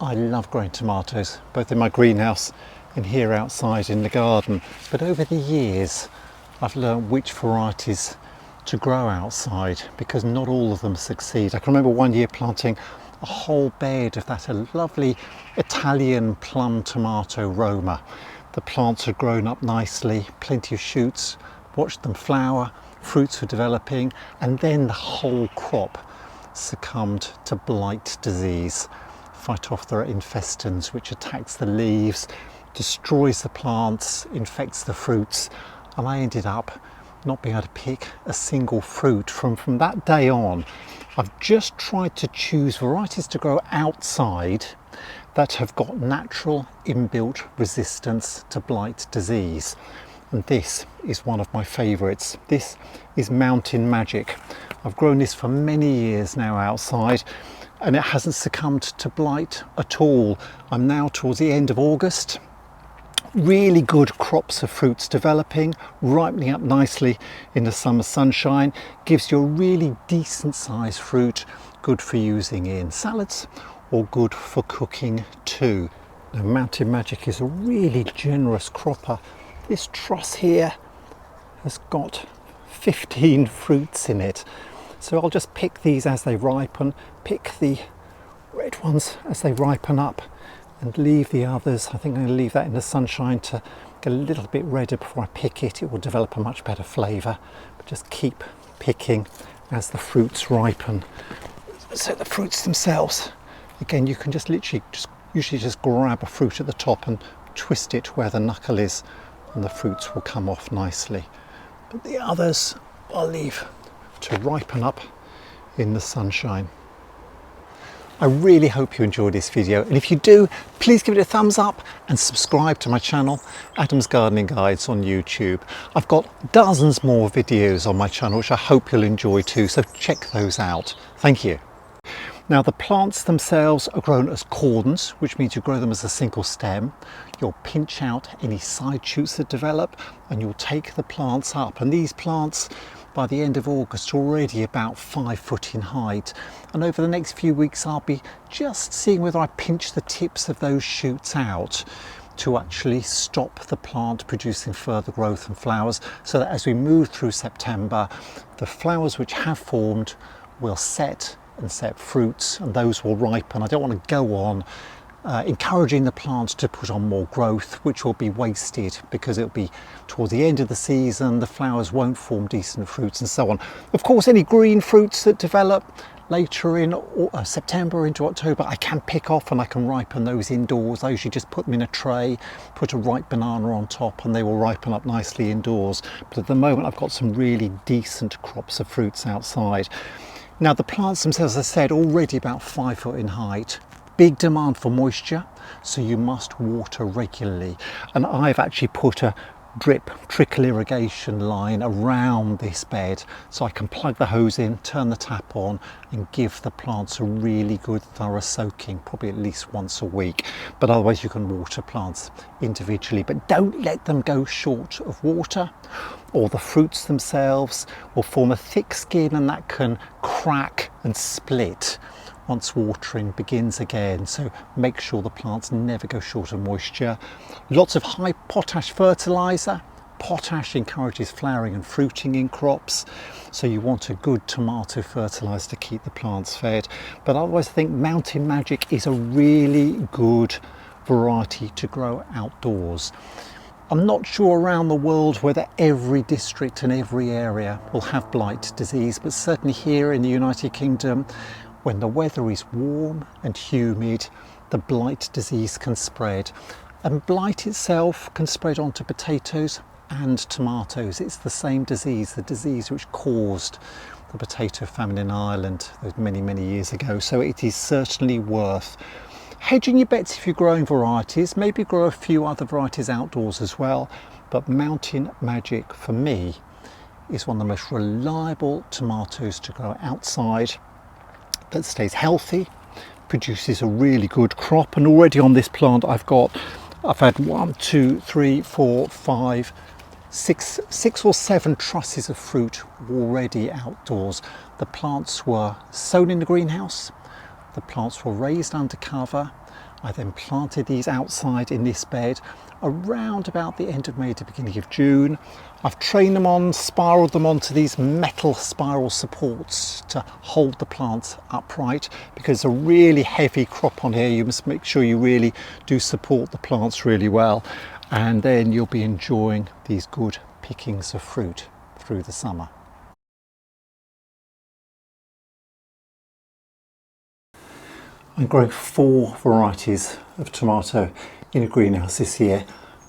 I love growing tomatoes, both in my greenhouse and here outside in the garden. But over the years, I've learned which varieties to grow outside because not all of them succeed. I can remember one year planting a whole bed of that lovely Italian plum tomato Roma. The plants had grown up nicely, plenty of shoots, watched them flower, fruits were developing, and then the whole crop succumbed to blight disease. Phytophthora infestans, which attacks the leaves, destroys the plants, infects the fruits, and I ended up not being able to pick a single fruit. From that day on, I've just tried to choose varieties to grow outside that have got natural inbuilt resistance to blight disease. And this is one of my favourites. This is Mountain Magic. I've grown this for many years now outside, and it hasn't succumbed to blight at all. I'm now towards the end of August. Really good crops of fruits developing, ripening up nicely in the summer sunshine. Gives you a really decent sized fruit, good for using in salads or good for cooking too. Now, Mountain Magic is a really generous cropper. This truss here has got 15 fruits in it. So I'll just pick these as they ripen, pick the red ones as they ripen up and leave the others. I think I'm going to leave that in the sunshine to get a little bit redder before I pick it. It will develop a much better flavour. But just keep picking as the fruits ripen. So the fruits themselves, again, you can just literally usually just grab a fruit at the top and twist it where the knuckle is, and the fruits will come off nicely. But the others I'll leave to ripen up in the sunshine. I really hope you enjoyed this video, and if you do, please give it a thumbs up and subscribe to my channel, Adam's Gardening Guides on YouTube. I've got dozens more videos on my channel which I hope you'll enjoy too, so check those out. Thank you. Now, the plants themselves are grown as cordons, which means you grow them as a single stem. You'll pinch out any side shoots that develop and you'll take the plants up. And these plants, by the end of August, are already about 5 foot in height. And over the next few weeks, I'll be just seeing whether I pinch the tips of those shoots out to actually stop the plant producing further growth and flowers, so that as we move through September, the flowers which have formed will set fruits, and those will ripen. I don't want to go on encouraging the plants to put on more growth, which will be wasted because it'll be towards the end of the season, the flowers won't form decent fruits and so on. Of course, any green fruits that develop later in September into October, I can pick off and I can ripen those indoors. I usually just put them in a tray, put a ripe banana on top, and they will ripen up nicely indoors. But at the moment, I've got some really decent crops of fruits outside. Now, the plants themselves, as I said, already about 5 foot in height. Big demand for moisture, so you must water regularly. And I've actually put a drip trickle irrigation line around this bed, so I can plug the hose in, turn the tap on, and give the plants a really good thorough soaking, probably at least once a week. But otherwise you can water plants individually, but don't let them go short of water, or the fruits themselves will form a thick skin and that can crack and split once watering begins again. So make sure the plants never go short of moisture. Lots of high potash fertilizer. Potash encourages flowering and fruiting in crops, so you want a good tomato fertilizer to keep the plants fed. But otherwise, I think Mountain Magic is a really good variety to grow outdoors. I'm not sure around the world whether every district and every area will have blight disease, but certainly here in the United Kingdom, when the weather is warm and humid, the blight disease can spread. And blight itself can spread onto potatoes and tomatoes. It's the same disease, the disease which caused the potato famine in Ireland many, many years ago. So it is certainly worth hedging your bets if you're growing varieties. Maybe grow a few other varieties outdoors as well. But Mountain Magic, for me, is one of the most reliable tomatoes to grow outside, that stays healthy, produces a really good crop. And already on this plant I've had 1, 2, 3, 4, 5, 6 or 7 trusses of fruit already outdoors. The plants were sown in the greenhouse, the plants were raised under cover. I then planted these outside in this bed around about the end of May to beginning of June. I've trained them on, spiraled them onto these metal spiral supports to hold the plants upright, because it's a really heavy crop on here. You must make sure you really do support the plants really well, and then you'll be enjoying these good pickings of fruit through the summer. I'm growing 4 varieties of tomato in a greenhouse this year.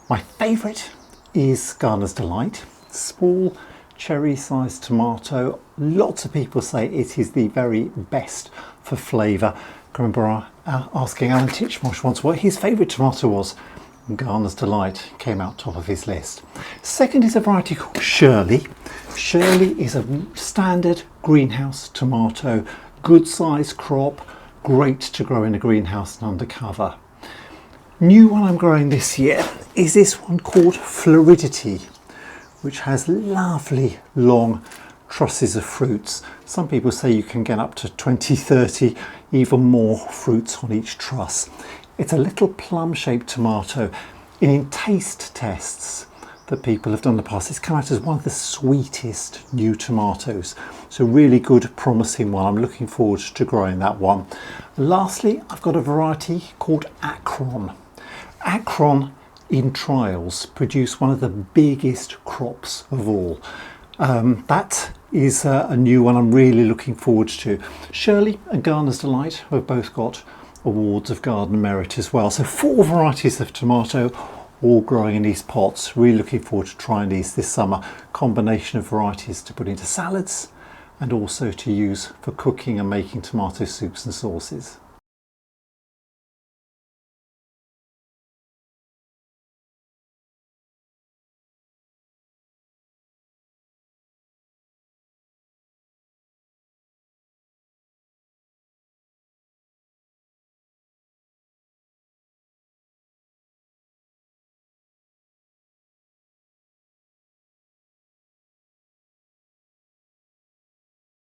My favourite is Gardener's Delight, small cherry-sized tomato. Lots of people say it is the very best for flavour. I remember asking Alan Titchmarsh once what his favourite tomato was, and Gardener's Delight came out top of his list. Second is a variety called Shirley. Shirley is a standard greenhouse tomato, good sized crop, great to grow in a greenhouse and under cover. New one I'm growing this year is this one called Floridity, which has lovely long trusses of fruits. Some people say you can get up to 20, 30, even more fruits on each truss. It's a little plum-shaped tomato. In taste tests that people have done in the past, it's come out as one of the sweetest new tomatoes. So really good, promising one. I'm looking forward to growing that one. Lastly, I've got a variety called Akron. Akron in trials produce one of the biggest crops of all. That is a new one I'm really looking forward to. Shirley and Gardener's Delight have both got awards of garden merit as well. So 4 varieties of tomato, all growing in these pots. Really looking forward to trying these this summer. Combination of varieties to put into salads and also to use for cooking and making tomato soups and sauces.